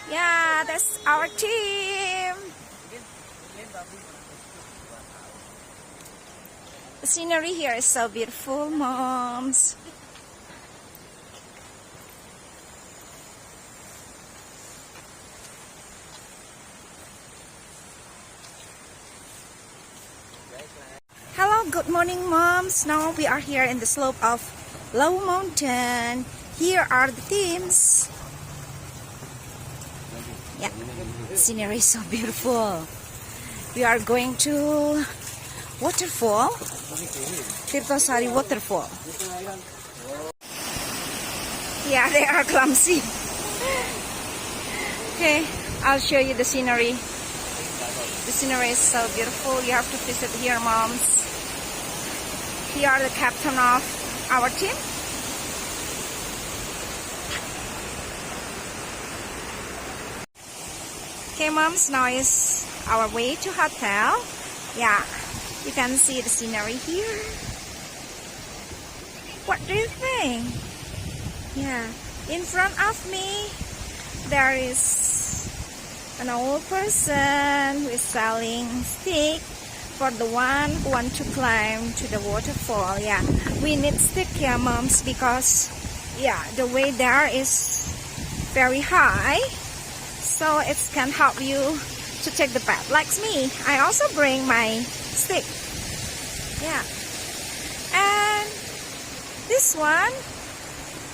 Yeah, that's our team. The scenery here is so beautiful, moms. Hello, good morning, moms. Now we are here in the slope of Low Mountain. Here are the teams. Yeah, the scenery is so beautiful. We are going to waterfall, Tirtosari waterfall. Yeah, they are clumsy. Okay, I'll show you the scenery. The scenery is so beautiful. You have to visit here, moms. Here are the captain of our team. Okay, moms, now is our way to hotel. Yeah, you can see the scenery here. What do you think? Yeah, in front of me, there is an old person who is selling stick for the one who want to climb to the waterfall. Yeah, we need stick here, moms, because yeah, the way there is very high, so it can help you to take the path. Like me, I also bring my stick. Yeah, and this one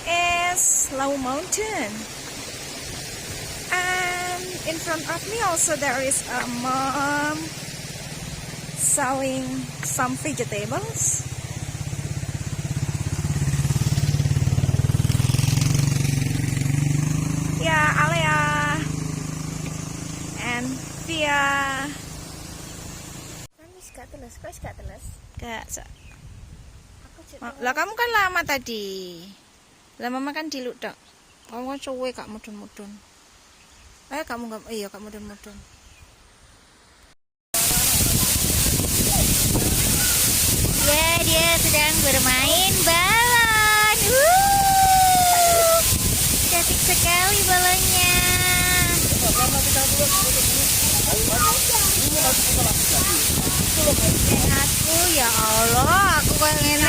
is Low Mountain. And in front of me also there is a mom selling some vegetables. Yeah, Alea and Via. Lah kamu kan lama tadi. Lama makan di lu tok. Kamu kan suwe kak mudun-mudun. Kamu nggak, iya kak mudun-mudun. Ya, dia sedang bermain balon. Cantik sekali balonnya. Aku ya Allah, aku pengen